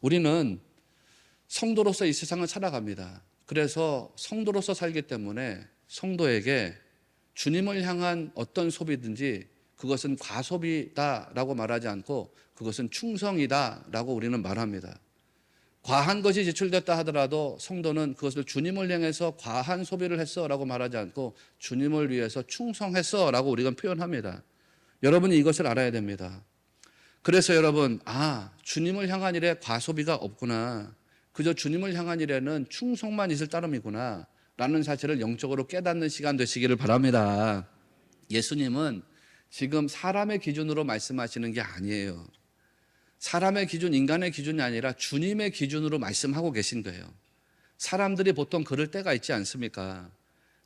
우리는 성도로서 이 세상을 살아갑니다. 그래서 성도로서 살기 때문에 성도에게 주님을 향한 어떤 소비든지 그것은 과소비다라고 말하지 않고 그것은 충성이다라고 우리는 말합니다. 과한 것이 지출됐다 하더라도 성도는 그것을 주님을 향해서 과한 소비를 했어라고 말하지 않고 주님을 위해서 충성했어라고 우리가 표현합니다. 여러분이 이것을 알아야 됩니다. 그래서 여러분, 주님을 향한 일에 과소비가 없구나. 그저 주님을 향한 일에는 충성만 있을 따름이구나 라는 사실을 영적으로 깨닫는 시간 되시기를 바랍니다. 예수님은 지금 사람의 기준으로 말씀하시는 게 아니에요. 사람의 기준, 인간의 기준이 아니라 주님의 기준으로 말씀하고 계신 거예요. 사람들이 보통 그럴 때가 있지 않습니까?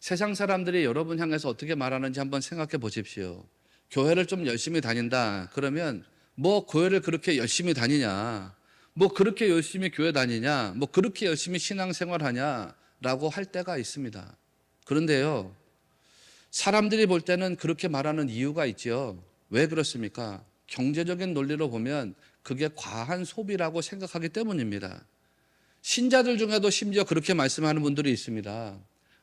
세상 사람들이 여러분 향해서 어떻게 말하는지 한번 생각해 보십시오. 교회를 좀 열심히 다닌다 그러면 뭐 교회를 그렇게 열심히 다니냐, 뭐 그렇게 열심히 교회 다니냐, 뭐 그렇게 열심히 신앙생활하냐 라고 할 때가 있습니다. 그런데요, 사람들이 볼 때는 그렇게 말하는 이유가 있죠. 왜 그렇습니까? 경제적인 논리로 보면 그게 과한 소비라고 생각하기 때문입니다. 신자들 중에도 심지어 그렇게 말씀하는 분들이 있습니다.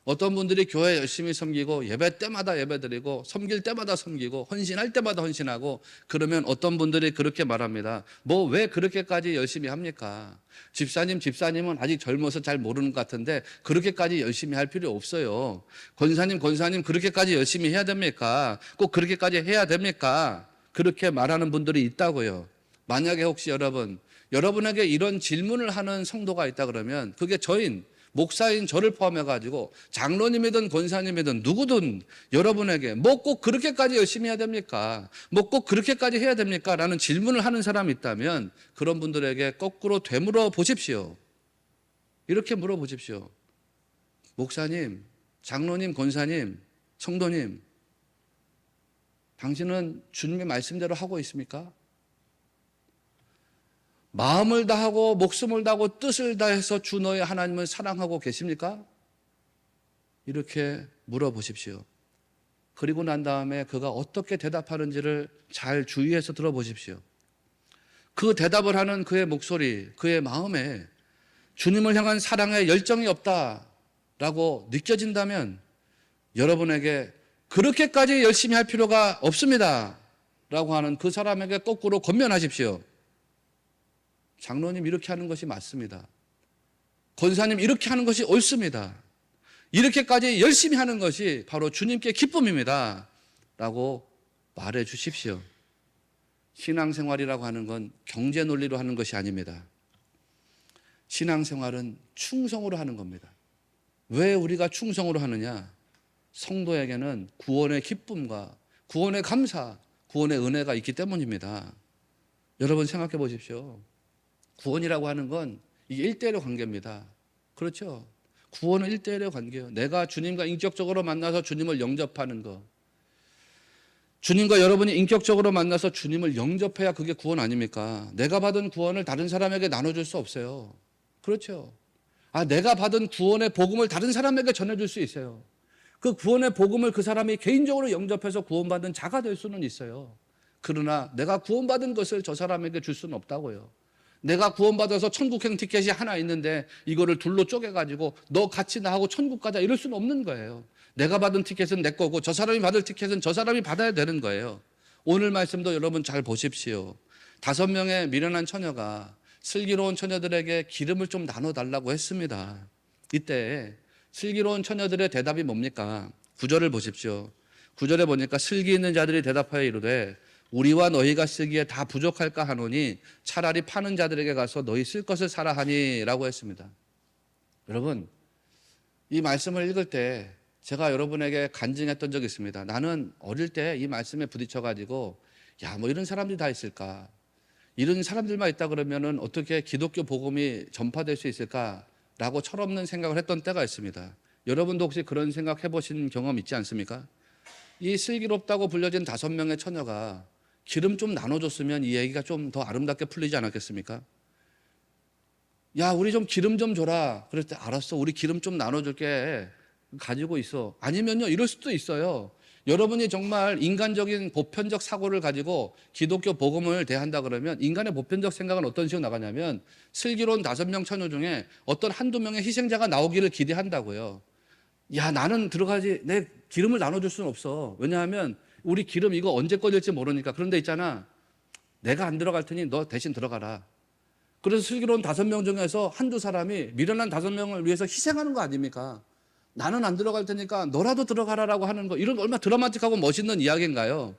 어떤 분들이 교회 열심히 섬기고 예배 때마다 예배드리고 섬길 때마다 섬기고 헌신할 때마다 헌신하고 그러면 어떤 분들이 그렇게 말합니다. 뭐 왜 그렇게까지 열심히 합니까? 집사님은 아직 젊어서 잘 모르는 것 같은데 그렇게까지 열심히 할 필요 없어요. 권사님 그렇게까지 열심히 해야 됩니까? 꼭 그렇게까지 해야 됩니까? 그렇게 말하는 분들이 있다고요. 만약에 혹시 여러분에게 이런 질문을 하는 성도가 있다 그러면 그게 목사인 저를 포함해가지고 장로님이든 권사님이든 누구든 여러분에게 뭐 꼭 그렇게까지 열심히 해야 됩니까? 뭐 꼭 그렇게까지 해야 됩니까? 라는 질문을 하는 사람이 있다면 그런 분들에게 거꾸로 되물어 보십시오. 이렇게 물어보십시오. 목사님, 장로님, 권사님, 성도님, 당신은 주님의 말씀대로 하고 있습니까? 마음을 다하고 목숨을 다하고 뜻을 다해서 주 너의 하나님을 사랑하고 계십니까? 이렇게 물어보십시오. 그리고 난 다음에 그가 어떻게 대답하는지를 잘 주의해서 들어보십시오. 그 대답을 하는 그의 목소리, 그의 마음에 주님을 향한 사랑의 열정이 없다라고 느껴진다면 여러분에게 그렇게까지 열심히 할 필요가 없습니다 라고 하는 그 사람에게 거꾸로 권면하십시오. 장로님 이렇게 하는 것이 맞습니다. 권사님 이렇게 하는 것이 옳습니다. 이렇게까지 열심히 하는 것이 바로 주님께 기쁨입니다 라고 말해 주십시오. 신앙생활이라고 하는 건 경제 논리로 하는 것이 아닙니다. 신앙생활은 충성으로 하는 겁니다. 왜 우리가 충성으로 하느냐? 성도에게는 구원의 기쁨과 구원의 감사, 구원의 은혜가 있기 때문입니다. 여러분 생각해 보십시오. 구원이라고 하는 건 이게 1대1의 관계입니다. 그렇죠? 구원은 1대1의 관계예요. 내가 주님과 인격적으로 만나서 주님을 영접하는 것. 주님과 여러분이 인격적으로 만나서 주님을 영접해야 그게 구원 아닙니까? 내가 받은 구원을 다른 사람에게 나눠줄 수 없어요. 그렇죠? 내가 받은 구원의 복음을 다른 사람에게 전해줄 수 있어요. 그 구원의 복음을 그 사람이 개인적으로 영접해서 구원받은 자가 될 수는 있어요. 그러나 내가 구원받은 것을 저 사람에게 줄 수는 없다고요. 내가 구원받아서 천국행 티켓이 하나 있는데 이거를 둘로 쪼개가지고 너 같이 나하고 천국 가자 이럴 수는 없는 거예요. 내가 받은 티켓은 내 거고 저 사람이 받을 티켓은 저 사람이 받아야 되는 거예요. 오늘 말씀도 여러분 잘 보십시오. 5명의 미련한 처녀가 슬기로운 처녀들에게 기름을 좀 나눠달라고 했습니다. 이때 슬기로운 처녀들의 대답이 뭡니까? 9절을 보십시오. 9절에 보니까 슬기 있는 자들이 대답하여 이르되 우리와 너희가 쓰기에 다 부족할까 하노니 차라리 파는 자들에게 가서 너희 쓸 것을 사라 하니 라고 했습니다. 여러분, 이 말씀을 읽을 때 제가 여러분에게 간증했던 적이 있습니다. 나는 어릴 때 이 말씀에 부딪혀가지고 뭐 이런 사람들이 다 있을까? 이런 사람들만 있다 그러면은 어떻게 기독교 복음이 전파될 수 있을까라고 철없는 생각을 했던 때가 있습니다. 여러분도 혹시 그런 생각 해보신 경험 있지 않습니까? 이 슬기롭다고 불려진 5명의 처녀가 기름 좀 나눠줬으면 이 얘기가 좀 더 아름답게 풀리지 않았겠습니까? 야, 우리 좀 기름 좀 줘라. 그럴 때 알았어. 우리 기름 좀 나눠줄게. 가지고 있어. 아니면요, 이럴 수도 있어요. 여러분이 정말 인간적인 보편적 사고를 가지고 기독교 복음을 대한다 그러면 인간의 보편적 생각은 어떤 식으로 나가냐면 슬기로운 5명 처녀 중에 어떤 한두 명의 희생자가 나오기를 기대한다고요. 야, 나는 들어가지, 내 기름을 나눠줄 수는 없어. 왜냐하면 우리 기름 이거 언제 꺼질지 모르니까. 그런데 있잖아, 내가 안 들어갈 테니 너 대신 들어가라. 그래서 슬기로운 5명 중에서 한두 사람이 미련한 5명을 위해서 희생하는 거 아닙니까? 나는 안 들어갈 테니까 너라도 들어가라라고 하는 거, 이런 얼마나 드라마틱하고 멋있는 이야기인가요?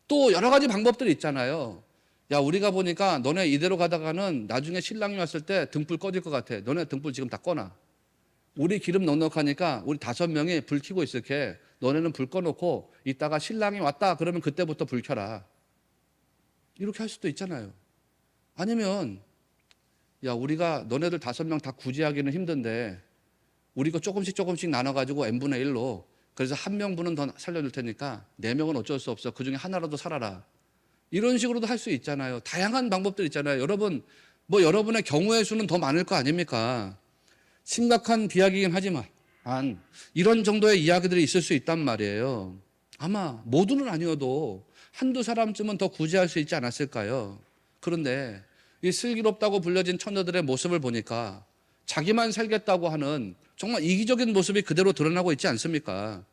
또 여러 가지 방법들이 있잖아요. 야, 우리가 보니까 너네 이대로 가다가는 나중에 신랑이 왔을 때 등불 꺼질 것 같아. 너네 등불 지금 다 꺼놔. 우리 기름 넉넉하니까 우리 5명이 불 켜고 있을게. 너네는 불 꺼놓고 이따가 신랑이 왔다 그러면 그때부터 불 켜라. 이렇게 할 수도 있잖아요. 아니면 야, 우리가 너네들 5명 다 구제하기는 힘든데 우리 거 조금씩 나눠가지고 n분의 1로 그래서 한 명분은 더 살려줄 테니까 4명은 어쩔 수 없어. 그중에 하나라도 살아라. 이런 식으로도 할 수 있잖아요. 다양한 방법들 있잖아요. 여러분, 뭐 여러분의 경우의 수는 더 많을 거 아닙니까? 심각한 비약이긴 하지만 이런 정도의 이야기들이 있을 수 있단 말이에요. 아마 모두는 아니어도 한두 사람쯤은 더 구제할 수 있지 않았을까요? 그런데 이 슬기롭다고 불려진 처녀들의 모습을 보니까 자기만 살겠다고 하는 정말 이기적인 모습이 그대로 드러나고 있지 않습니까?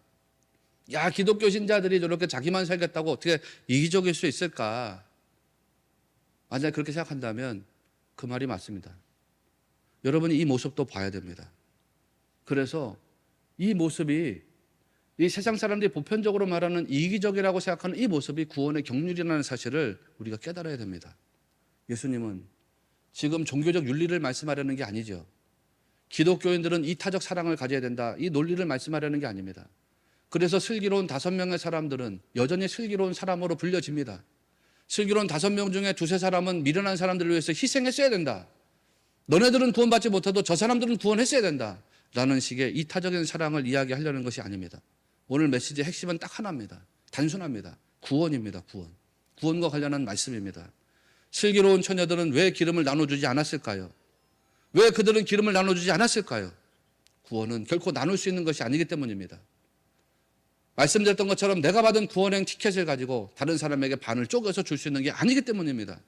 야, 기독교 신자들이 저렇게 자기만 살겠다고 어떻게 이기적일 수 있을까? 만약에 그렇게 생각한다면 그 말이 맞습니다. 여러분이 이 모습도 봐야 됩니다. 그래서 이 모습이 이 세상 사람들이 보편적으로 말하는 이기적이라고 생각하는 이 모습이 구원의 경륜이라는 사실을 우리가 깨달아야 됩니다. 예수님은 지금 종교적 윤리를 말씀하려는 게 아니죠. 기독교인들은 이타적 사랑을 가져야 된다. 이 논리를 말씀하려는 게 아닙니다. 그래서 슬기로운 5명의 사람들은 여전히 슬기로운 사람으로 불려집니다. 슬기로운 5명 중에 2-3사람은 미련한 사람들을 위해서 희생했어야 된다. 너네들은 구원받지 못해도 저 사람들은 구원했어야 된다. 라는 식의 이타적인 사랑을 이야기하려는 것이 아닙니다. 오늘 메시지의 핵심은 딱 하나입니다. 단순합니다. 구원입니다. 구원. 구원과 관련한 말씀입니다. 슬기로운 처녀들은 왜 기름을 나눠주지 않았을까요? 왜 그들은 기름을 나눠주지 않았을까요? 구원은 결코 나눌 수 있는 것이 아니기 때문입니다. 말씀드렸던 것처럼 내가 받은 구원행 티켓을 가지고 다른 사람에게 반을 쪼개서 줄 수 있는 게 아니기 때문입니다.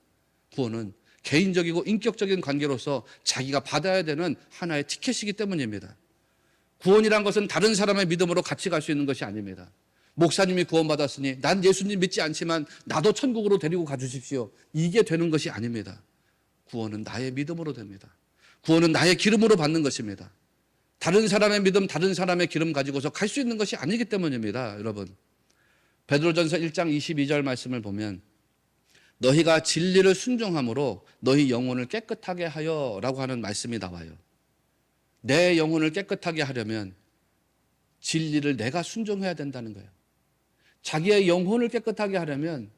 구원은 개인적이고 인격적인 관계로서 자기가 받아야 되는 하나의 티켓이기 때문입니다. 구원이란 것은 다른 사람의 믿음으로 같이 갈 수 있는 것이 아닙니다. 목사님이 구원받았으니 난 예수님 믿지 않지만 나도 천국으로 데리고 가주십시오. 이게 되는 것이 아닙니다. 구원은 나의 믿음으로 됩니다. 구원은 나의 기름으로 받는 것입니다. 다른 사람의 믿음, 다른 사람의 기름 가지고서 갈 수 있는 것이 아니기 때문입니다. 여러분, 베드로전서 1장 22절 말씀을 보면 너희가 진리를 순종함으로 너희 영혼을 깨끗하게 하여 라고 하는 말씀이 나와요. 내 영혼을 깨끗하게 하려면 진리를 내가 순종해야 된다는 거예요. 자기의 영혼을 깨끗하게 하려면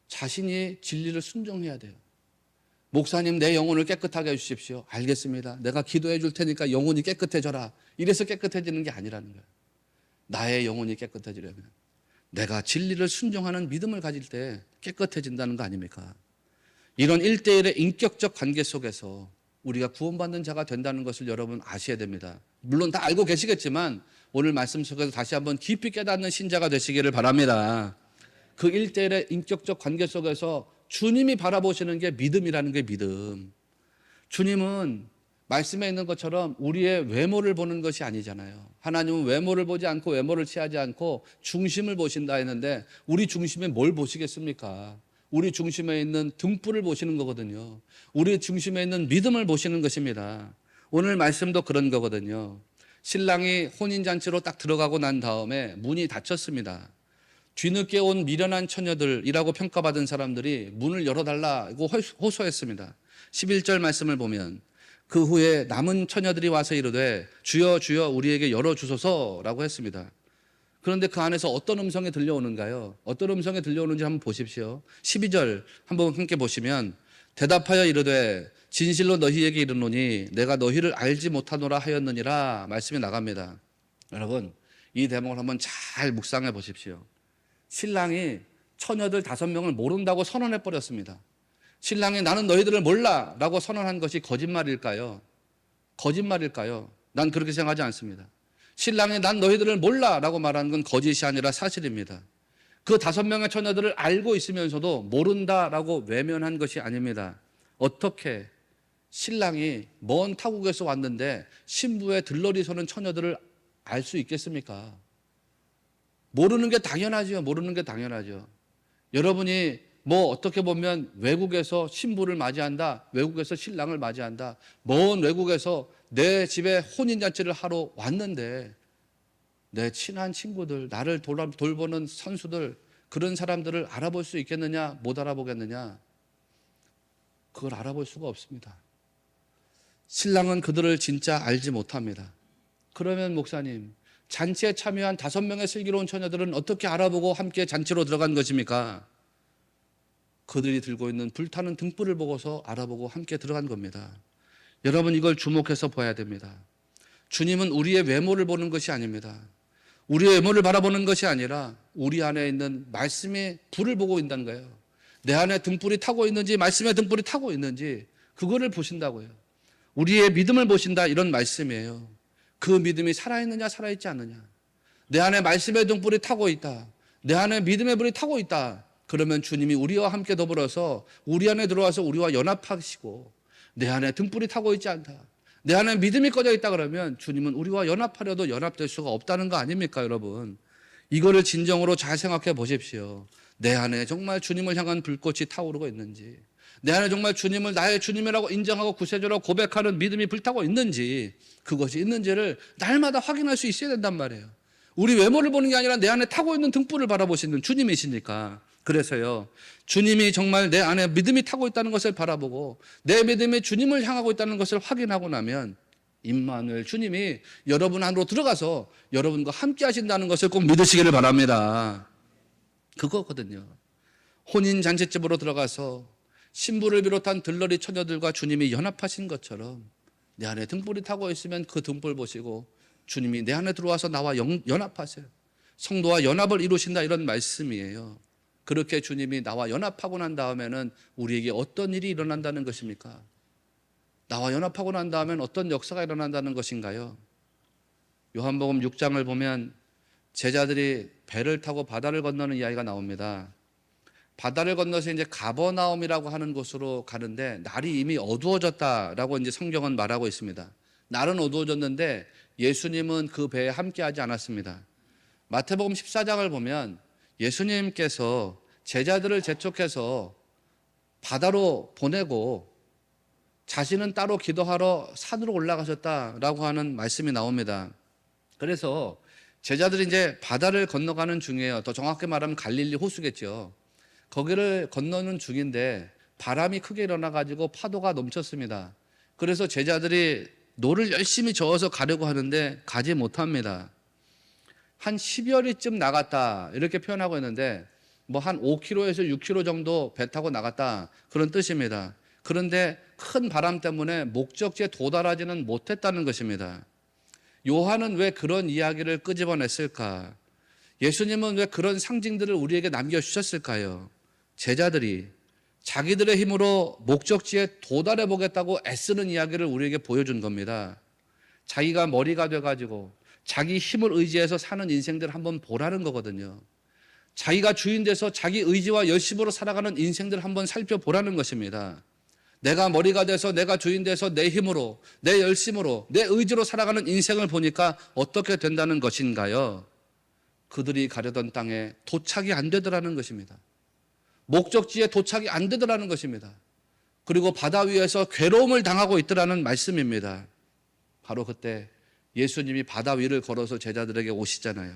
자신이 진리를 순종해야 돼요. 목사님, 내 영혼을 깨끗하게 해주십시오. 알겠습니다. 내가 기도해 줄 테니까 영혼이 깨끗해져라. 이래서 깨끗해지는 게 아니라는 거예요. 나의 영혼이 깨끗해지려면 내가 진리를 순종하는 믿음을 가질 때 깨끗해진다는 거 아닙니까? 이런 1대1의 인격적 관계 속에서 우리가 구원받는 자가 된다는 것을 여러분 아셔야 됩니다. 물론 다 알고 계시겠지만 오늘 말씀 속에서 다시 한번 깊이 깨닫는 신자가 되시기를 바랍니다. 그 1대1의 인격적 관계 속에서 주님이 바라보시는 게 믿음이라는 게 믿음. 주님은 말씀에 있는 것처럼 우리의 외모를 보는 것이 아니잖아요. 하나님은 외모를 보지 않고 외모를 취하지 않고 중심을 보신다 했는데 우리 중심에 뭘 보시겠습니까? 우리 중심에 있는 등불을 보시는 거거든요. 우리 중심에 있는 믿음을 보시는 것입니다. 오늘 말씀도 그런 거거든요. 신랑이 혼인잔치로 딱 들어가고 난 다음에 문이 닫혔습니다. 뒤늦게 온 미련한 처녀들이라고 평가받은 사람들이 문을 열어달라고 호소했습니다. 11절 말씀을 보면 그 후에 남은 처녀들이 와서 이르되 주여 주여 우리에게 열어주소서라고 했습니다. 그런데 그 안에서 어떤 음성이 들려오는가요? 어떤 음성이 들려오는지 한번 보십시오. 12절 한번 함께 보시면 대답하여 이르되 진실로 너희에게 이르노니 내가 너희를 알지 못하노라 하였느니라 말씀이 나갑니다. 여러분, 이 대목을 한번 잘 묵상해 보십시오. 신랑이 처녀들 5명을 모른다고 선언해 버렸습니다. 신랑이 나는 너희들을 몰라 라고 선언한 것이 거짓말일까요? 거짓말일까요? 난 그렇게 생각하지 않습니다. 신랑이 난 너희들을 몰라라고 말하는 건 거짓이 아니라 사실입니다. 그 5명의 처녀들을 알고 있으면서도 모른다라고 외면한 것이 아닙니다. 어떻게 신랑이 먼 타국에서 왔는데 신부의 들러리 서는 처녀들을 알 수 있겠습니까? 모르는 게 당연하죠. 모르는 게 당연하죠. 여러분이 뭐 어떻게 보면 외국에서 신부를 맞이한다, 외국에서 신랑을 맞이한다, 먼 외국에서 내 집에 혼인잔치를 하러 왔는데 내 친한 친구들, 나를 돌보는 선수들, 그런 사람들을 알아볼 수 있겠느냐, 못 알아보겠느냐? 그걸 알아볼 수가 없습니다. 신랑은 그들을 진짜 알지 못합니다. 그러면 목사님, 잔치에 참여한 5명의 슬기로운 처녀들은 어떻게 알아보고 함께 잔치로 들어간 것입니까? 그들이 들고 있는 불타는 등불을 보고서 알아보고 함께 들어간 겁니다. 여러분, 이걸 주목해서 봐야 됩니다. 주님은 우리의 외모를 보는 것이 아닙니다. 우리의 외모를 바라보는 것이 아니라 우리 안에 있는 말씀의 불을 보고 있다는 거예요. 내 안에 등불이 타고 있는지, 말씀의 등불이 타고 있는지, 그거를 보신다고요. 우리의 믿음을 보신다, 이런 말씀이에요. 그 믿음이 살아있느냐, 살아있지 않느냐. 내 안에 말씀의 등불이 타고 있다, 내 안에 믿음의 불이 타고 있다, 그러면 주님이 우리와 함께 더불어서 우리 안에 들어와서 우리와 연합하시고, 내 안에 등불이 타고 있지 않다, 내 안에 믿음이 꺼져 있다, 그러면 주님은 우리와 연합하려도 연합될 수가 없다는 거 아닙니까, 여러분? 이거를 진정으로 잘 생각해 보십시오. 내 안에 정말 주님을 향한 불꽃이 타오르고 있는지, 내 안에 정말 주님을 나의 주님이라고 인정하고 구세주라고 고백하는 믿음이 불타고 있는지, 그것이 있는지를 날마다 확인할 수 있어야 된단 말이에요. 우리 외모를 보는 게 아니라 내 안에 타고 있는 등불을 바라보시는 주님이시니까. 그래서요, 주님이 정말 내 안에 믿음이 타고 있다는 것을 바라보고 내 믿음이 주님을 향하고 있다는 것을 확인하고 나면 임마누엘 주님이 여러분 안으로 들어가서 여러분과 함께 하신다는 것을 꼭 믿으시기를 바랍니다. 그거거든요. 혼인 잔치집으로 들어가서 신부를 비롯한 들러리 처녀들과 주님이 연합하신 것처럼 내 안에 등불이 타고 있으면 그 등불 보시고 주님이 내 안에 들어와서 나와 연합하세요. 성도와 연합을 이루신다, 이런 말씀이에요. 그렇게 주님이 나와 연합하고 난 다음에는 우리에게 어떤 일이 일어난다는 것입니까? 나와 연합하고 난 다음엔 어떤 역사가 일어난다는 것인가요? 요한복음 6장을 보면 제자들이 배를 타고 바다를 건너는 이야기가 나옵니다. 바다를 건너서 이제 가버나움이라고 하는 곳으로 가는데 날이 이미 어두워졌다라고 이제 성경은 말하고 있습니다. 날은 어두워졌는데 예수님은 그 배에 함께하지 않았습니다. 마태복음 14장을 보면 예수님께서 제자들을 재촉해서 바다로 보내고 자신은 따로 기도하러 산으로 올라가셨다라고 하는 말씀이 나옵니다. 그래서 제자들이 이제 바다를 건너가는 중이에요. 더 정확히 말하면 갈릴리 호수겠죠. 거기를 건너는 중인데 바람이 크게 일어나가지고 파도가 넘쳤습니다. 그래서 제자들이 노를 열심히 저어서 가려고 하는데 가지 못합니다. 한 10여리쯤 나갔다, 이렇게 표현하고 있는데 뭐 한 5km에서 6km 정도 배 타고 나갔다, 그런 뜻입니다. 그런데 큰 바람 때문에 목적지에 도달하지는 못했다는 것입니다. 요한은 왜 그런 이야기를 끄집어냈을까? 예수님은 왜 그런 상징들을 우리에게 남겨주셨을까요? 제자들이 자기들의 힘으로 목적지에 도달해 보겠다고 애쓰는 이야기를 우리에게 보여준 겁니다. 자기가 머리가 돼가지고 자기 힘을 의지해서 사는 인생들 한번 보라는 거거든요. 자기가 주인 돼서 자기 의지와 열심으로 살아가는 인생들 한번 살펴보라는 것입니다. 내가 머리가 돼서 내가 주인 돼서 내 힘으로, 내 열심으로, 내 의지로 살아가는 인생을 보니까 어떻게 된다는 것인가요? 그들이 가려던 땅에 도착이 안 되더라는 것입니다. 목적지에 도착이 안 되더라는 것입니다. 그리고 바다 위에서 괴로움을 당하고 있더라는 말씀입니다. 바로 그때 예수님이 바다 위를 걸어서 제자들에게 오시잖아요.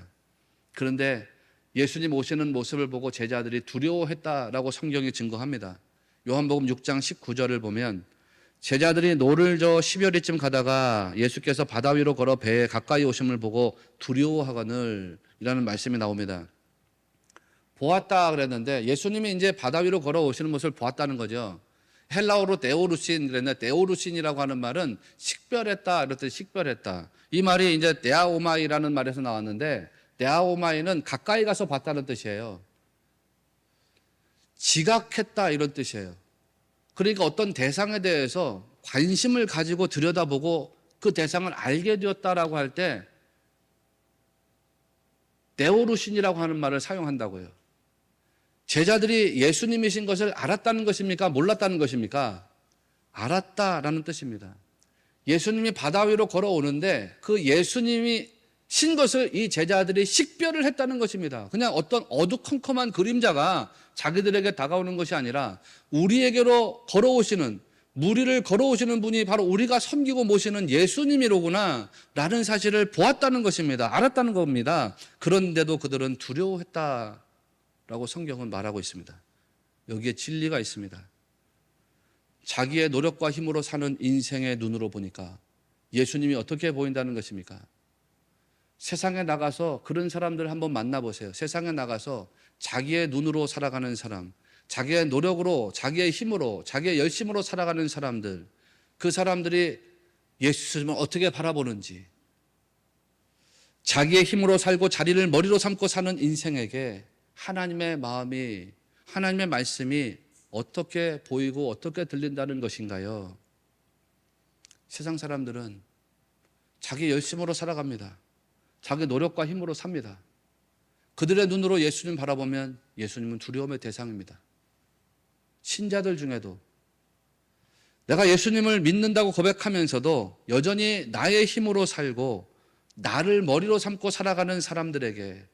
그런데 예수님 오시는 모습을 보고 제자들이 두려워했다라고 성경이 증거합니다. 요한복음 6장 19절을 보면 제자들이 노를 저 10여리쯤 가다가 예수께서 바다 위로 걸어 배에 가까이 오심을 보고 두려워하거늘, 이라는 말씀이 나옵니다. 보았다 그랬는데 예수님이 이제 바다 위로 걸어 오시는 모습을 보았다는 거죠. 헬라어로 데오루신 그랬는데, 데오루신이라고 하는 말은 식별했다, 이렇듯 식별했다. 이 말이 이제 데아오마이라는 말에서 나왔는데, 데아오마이는 가까이 가서 봤다는 뜻이에요. 지각했다, 이런 뜻이에요. 그러니까 어떤 대상에 대해서 관심을 가지고 들여다보고 그 대상을 알게 되었다라고 할 때 네오루신이라고 하는 말을 사용한다고요. 제자들이 예수님이신 것을 알았다는 것입니까? 몰랐다는 것입니까? 알았다라는 뜻입니다. 예수님이 바다 위로 걸어오는데 그 예수님이 신 것을 이 제자들이 식별을 했다는 것입니다. 그냥 어떤 어두컴컴한 그림자가 자기들에게 다가오는 것이 아니라 우리에게로 걸어오시는, 무리를 걸어오시는 분이 바로 우리가 섬기고 모시는 예수님이로구나 라는 사실을 보았다는 것입니다. 알았다는 겁니다. 그런데도 그들은 두려워했다라고 성경은 말하고 있습니다. 여기에 진리가 있습니다. 자기의 노력과 힘으로 사는 인생의 눈으로 보니까 예수님이 어떻게 보인다는 것입니까? 세상에 나가서 그런 사람들 한번 만나보세요. 세상에 나가서 자기의 눈으로 살아가는 사람, 자기의 노력으로, 자기의 힘으로, 자기의 열심으로 살아가는 사람들, 그 사람들이 예수님을 어떻게 바라보는지, 자기의 힘으로 살고 자리를 머리로 삼고 사는 인생에게 하나님의 마음이, 하나님의 말씀이 어떻게 보이고 어떻게 들린다는 것인가요? 세상 사람들은 자기 열심으로 살아갑니다. 자기 노력과 힘으로 삽니다. 그들의 눈으로 예수님 바라보면 예수님은 두려움의 대상입니다. 신자들 중에도 내가 예수님을 믿는다고 고백하면서도 여전히 나의 힘으로 살고 나를 머리로 삼고 살아가는 사람들에게,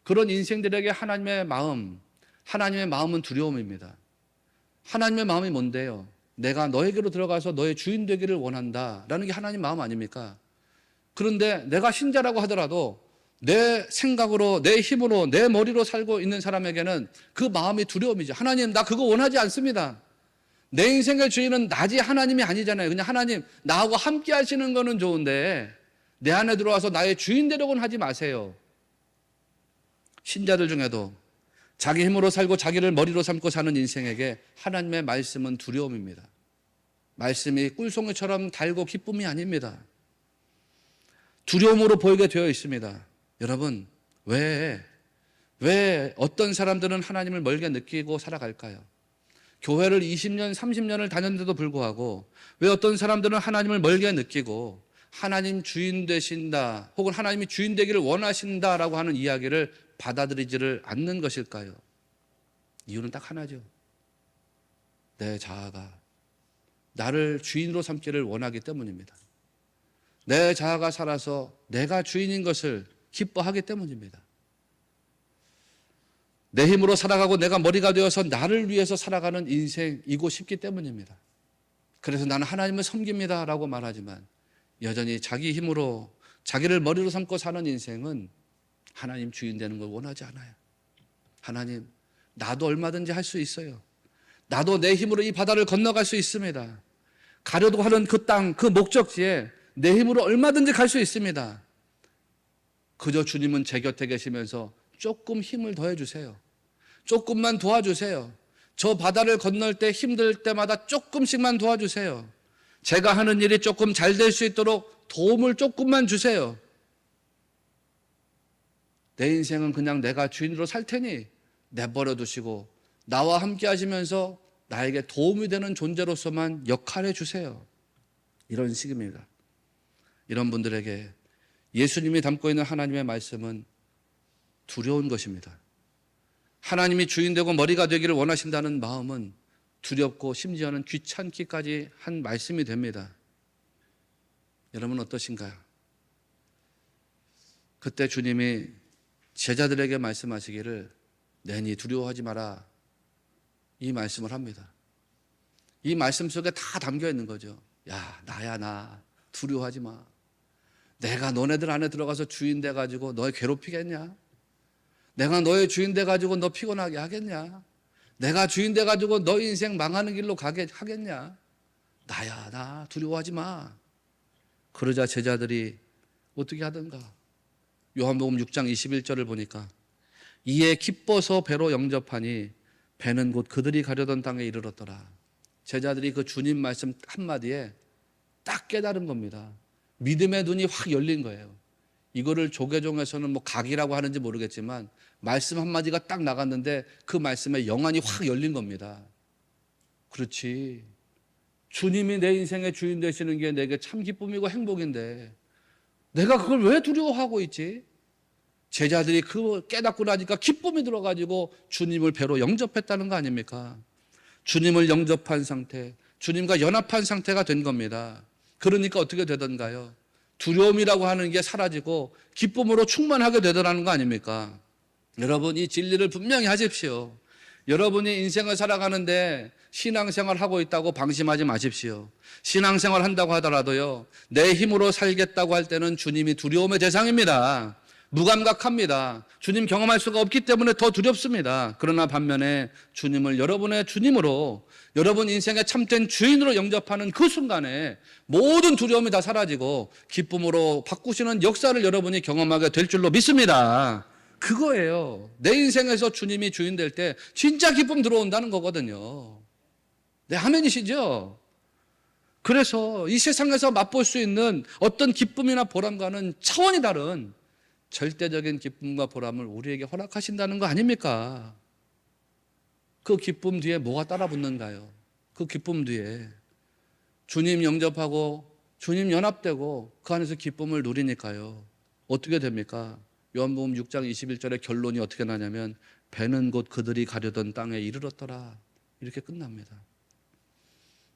그런 인생들에게 하나님의 마음은 두려움입니다. 하나님의 마음이 뭔데요? 내가 너에게로 들어가서 너의 주인 되기를 원한다라는 게 하나님 마음 아닙니까? 그런데 내가 신자라고 하더라도 내 생각으로, 내 힘으로, 내 머리로 살고 있는 사람에게는 그 마음이 두려움이죠. 하나님, 나 그거 원하지 않습니다. 내 인생의 주인은 나지 하나님이 아니잖아요. 그냥 하나님, 나하고 함께 하시는 거는 좋은데 내 안에 들어와서 나의 주인 되려고는 하지 마세요. 신자들 중에도 자기 힘으로 살고 자기를 머리로 삼고 사는 인생에게 하나님의 말씀은 두려움입니다. 말씀이 꿀송이처럼 달고 기쁨이 아닙니다. 두려움으로 보이게 되어 있습니다. 여러분, 왜 어떤 사람들은 하나님을 멀게 느끼고 살아갈까요? 교회를 20년, 30년을 다녔는데도 불구하고 왜 어떤 사람들은 하나님을 멀게 느끼고 하나님 주인 되신다, 혹은 하나님이 주인 되기를 원하신다라고 하는 이야기를 받아들이지를 않는 것일까요? 이유는 딱 하나죠. 내 자아가 나를 주인으로 삼기를 원하기 때문입니다. 내 자아가 살아서 내가 주인인 것을 기뻐하기 때문입니다. 내 힘으로 살아가고 내가 머리가 되어서 나를 위해서 살아가는 인생이고 싶기 때문입니다. 그래서 나는 하나님을 섬깁니다라고 말하지만 여전히 자기 힘으로 자기를 머리로 삼고 사는 인생은 하나님 주인 되는 걸 원하지 않아요. 하나님, 나도 얼마든지 할 수 있어요. 나도 내 힘으로 이 바다를 건너갈 수 있습니다. 가려고 하는 그 땅, 그 목적지에 내 힘으로 얼마든지 갈 수 있습니다. 그저 주님은 제 곁에 계시면서 조금 힘을 더해 주세요. 조금만 도와주세요. 저 바다를 건널 때 힘들 때마다 조금씩만 도와주세요. 제가 하는 일이 조금 잘 될 수 있도록 도움을 조금만 주세요. 내 인생은 그냥 내가 주인으로 살 테니 내버려 두시고 나와 함께 하시면서 나에게 도움이 되는 존재로서만 역할해 주세요. 이런 식입니다. 이런 분들에게 예수님이 담고 있는 하나님의 말씀은 두려운 것입니다. 하나님이 주인 되고 머리가 되기를 원하신다는 마음은 두렵고 심지어는 귀찮기까지 한 말씀이 됩니다. 여러분 어떠신가요? 그때 주님이 제자들에게 말씀하시기를 내니 두려워하지 마라, 이 말씀을 합니다. 이 말씀 속에 다 담겨 있는 거죠. 야, 나야 나, 두려워하지 마. 내가 너네들 안에 들어가서 주인 돼가지고 너 괴롭히겠냐? 내가 너의 주인 돼가지고 너 피곤하게 하겠냐? 내가 주인 돼가지고 너 인생 망하는 길로 가게 하겠냐? 나야 나, 두려워하지 마. 그러자 제자들이 어떻게 하던가? 요한복음 6장 21절을 보니까 이에 기뻐서 배로 영접하니 배는 곧 그들이 가려던 땅에 이르렀더라. 제자들이 그 주님 말씀 한마디에 딱 깨달은 겁니다. 믿음의 눈이 확 열린 거예요. 이거를 조계종에서는 뭐 각이라고 하는지 모르겠지만 말씀 한마디가 딱 나갔는데 그 말씀에 영안이 확 열린 겁니다. 그렇지. 주님이 내 인생의 주인 되시는 게 내게 참 기쁨이고 행복인데 내가 그걸 왜 두려워하고 있지? 제자들이 그 깨닫고 나니까 기쁨이 들어가지고 주님을 배로 영접했다는 거 아닙니까? 주님을 영접한 상태, 주님과 연합한 상태가 된 겁니다. 그러니까 어떻게 되던가요? 두려움이라고 하는 게 사라지고 기쁨으로 충만하게 되더라는 거 아닙니까? 여러분, 이 진리를 분명히 하십시오. 여러분이 인생을 살아가는데 신앙생활 하고 있다고 방심하지 마십시오. 신앙생활 한다고 하더라도요, 내 힘으로 살겠다고 할 때는 주님이 두려움의 대상입니다. 무감각합니다. 주님 경험할 수가 없기 때문에 더 두렵습니다. 그러나 반면에 주님을 여러분의 주님으로, 여러분 인생의 참된 주인으로 영접하는 그 순간에 모든 두려움이 다 사라지고 기쁨으로 바꾸시는 역사를 여러분이 경험하게 될 줄로 믿습니다. 그거예요. 내 인생에서 주님이 주인 될 때 진짜 기쁨 들어온다는 거거든요. 네, 아멘이시죠? 그래서 이 세상에서 맛볼 수 있는 어떤 기쁨이나 보람과는 차원이 다른 절대적인 기쁨과 보람을 우리에게 허락하신다는 거 아닙니까? 그 기쁨 뒤에 뭐가 따라 붙는가요? 그 기쁨 뒤에 주님 영접하고 주님 연합되고 그 안에서 기쁨을 누리니까요. 어떻게 됩니까? 요한복음 6장 21절의 결론이 어떻게 나냐면 배는 곧 그들이 가려던 땅에 이르렀더라. 이렇게 끝납니다.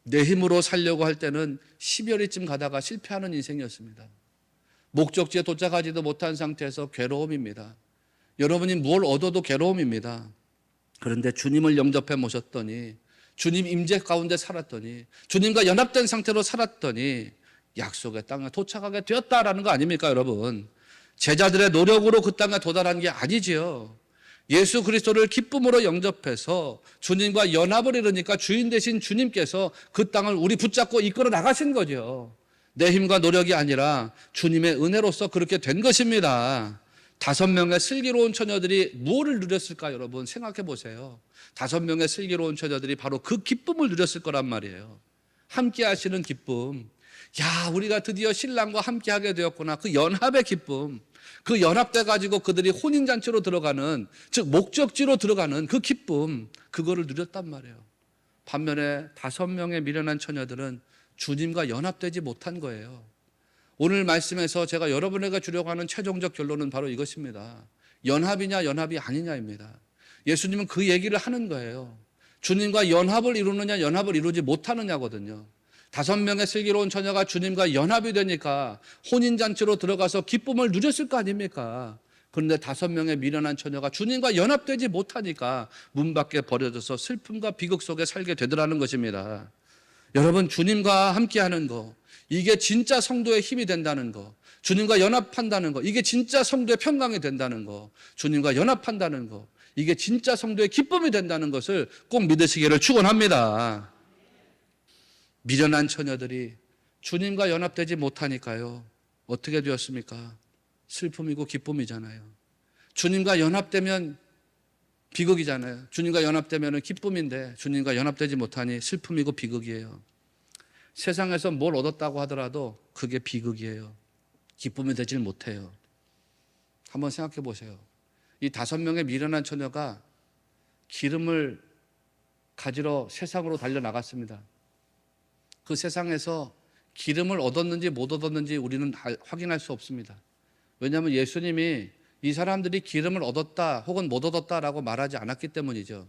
내 힘으로 살려고 할 때는 10여리쯤 가다가 실패하는 인생이었습니다. 목적지에 도착하지도 못한 상태에서 괴로움입니다. 여러분이 뭘 얻어도 괴로움입니다. 그런데 주님을 영접해 모셨더니, 주님 임재 가운데 살았더니, 주님과 연합된 상태로 살았더니 약속의 땅에 도착하게 되었다라는 거 아닙니까, 여러분? 제자들의 노력으로 그 땅에 도달한 게 아니지요. 예수 그리스도를 기쁨으로 영접해서 주님과 연합을 이루니까 주인 되신 주님께서 그 땅을 우리 붙잡고 이끌어 나가신 거죠. 내 힘과 노력이 아니라 주님의 은혜로서 그렇게 된 것입니다. 5명의 슬기로운 처녀들이 무엇을 누렸을까, 여러분 생각해 보세요. 5명의 슬기로운 처녀들이 바로 그 기쁨을 누렸을 거란 말이에요. 함께 하시는 기쁨. 야, 우리가 드디어 신랑과 함께 하게 되었구나. 그 연합의 기쁨. 그 연합돼 가지고 그들이 혼인잔치로 들어가는, 즉 목적지로 들어가는 그 기쁨, 그거를 누렸단 말이에요. 반면에 5명의 미련한 처녀들은 주님과 연합되지 못한 거예요. 오늘 말씀에서 제가 여러분에게 주려고 하는 최종적 결론은 바로 이것입니다. 연합이냐 연합이 아니냐입니다. 예수님은 그 얘기를 하는 거예요. 주님과 연합을 이루느냐 연합을 이루지 못하느냐거든요. 5명의 슬기로운 처녀가 주님과 연합이 되니까 혼인잔치로 들어가서 기쁨을 누렸을 거 아닙니까? 그런데 5명의 미련한 처녀가 주님과 연합되지 못하니까 문 밖에 버려져서 슬픔과 비극 속에 살게 되더라는 것입니다. 여러분, 주님과 함께하는 거, 이게 진짜 성도의 힘이 된다는 거, 주님과 연합한다는 거, 이게 진짜 성도의 평강이 된다는 거, 주님과 연합한다는 거, 이게 진짜 성도의 기쁨이 된다는 것을 꼭 믿으시기를 축원합니다. 미련한 처녀들이 주님과 연합되지 못하니까요, 어떻게 되었습니까? 슬픔이고 기쁨이잖아요. 주님과 연합되면 비극이잖아요. 주님과 연합되면 기쁨인데 주님과 연합되지 못하니 슬픔이고 비극이에요. 세상에서 뭘 얻었다고 하더라도 그게 비극이에요. 기쁨이 되질 못해요. 한번 생각해 보세요. 이 5명의 미련한 처녀가 기름을 가지러 세상으로 달려나갔습니다. 그 세상에서 기름을 얻었는지 못 얻었는지 우리는 확인할 수 없습니다. 왜냐하면 예수님이 이 사람들이 기름을 얻었다 혹은 못 얻었다라고 말하지 않았기 때문이죠.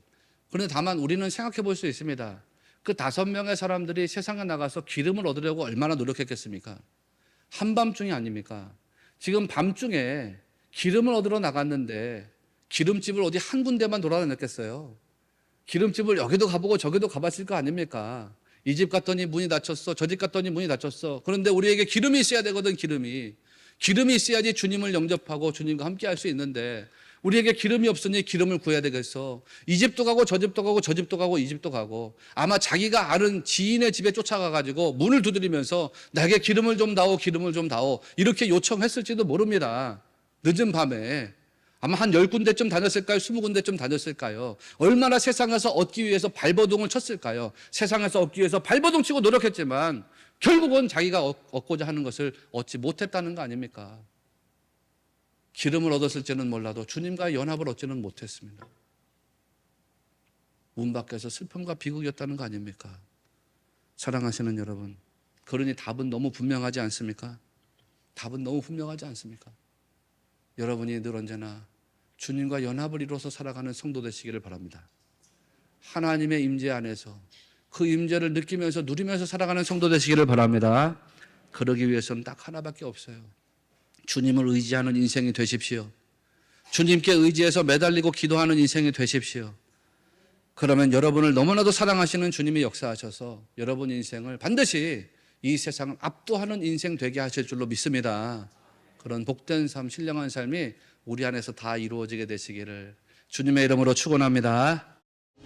그런데 다만 우리는 생각해 볼 수 있습니다. 그 5명의 사람들이 세상에 나가서 기름을 얻으려고 얼마나 노력했겠습니까? 한밤중이 아닙니까? 지금 밤중에 기름을 얻으러 나갔는데 기름집을 어디 한 군데만 돌아다녔겠어요? 기름집을 여기도 가보고 저기도 가봤을 거 아닙니까? 이 집 갔더니 문이 닫혔어. 저 집 갔더니 문이 닫혔어. 그런데 우리에게 기름이 있어야 되거든, 기름이. 기름이 있어야지 주님을 영접하고 주님과 함께 할 수 있는데 우리에게 기름이 없으니 기름을 구해야 되겠어. 이 집도 가고 저 집도 가고 저 집도 가고 이 집도 가고 아마 자기가 아는 지인의 집에 쫓아가가지고 문을 두드리면서 나에게 기름을 좀 다오, 기름을 좀 다오 이렇게 요청했을지도 모릅니다. 늦은 밤에 아마 한 10군데쯤 다녔을까요? 20군데쯤 다녔을까요? 얼마나 세상에서 얻기 위해서 발버둥을 쳤을까요? 세상에서 얻기 위해서 발버둥 치고 노력했지만 결국은 자기가 얻고자 하는 것을 얻지 못했다는 거 아닙니까? 기름을 얻었을지는 몰라도 주님과의 연합을 얻지는 못했습니다. 문 밖에서 슬픔과 비극이었다는 거 아닙니까? 사랑하시는 여러분, 그러니 답은 너무 분명하지 않습니까? 답은 너무 분명하지 않습니까? 여러분이 늘 언제나 주님과 연합을 이루어서 살아가는 성도 되시기를 바랍니다. 하나님의 임재 안에서 그 임재를 느끼면서 누리면서 살아가는 성도 되시기를 바랍니다. 그러기 위해서는 딱 하나밖에 없어요. 주님을 의지하는 인생이 되십시오. 주님께 의지해서 매달리고 기도하는 인생이 되십시오. 그러면 여러분을 너무나도 사랑하시는 주님이 역사하셔서 여러분 인생을 반드시 이 세상을 압도하는 인생 되게 하실 줄로 믿습니다. 그런 복된 삶, 신령한 삶이 우리 안에서 다 이루어지게 되시기를 주님의 이름으로 축원합니다.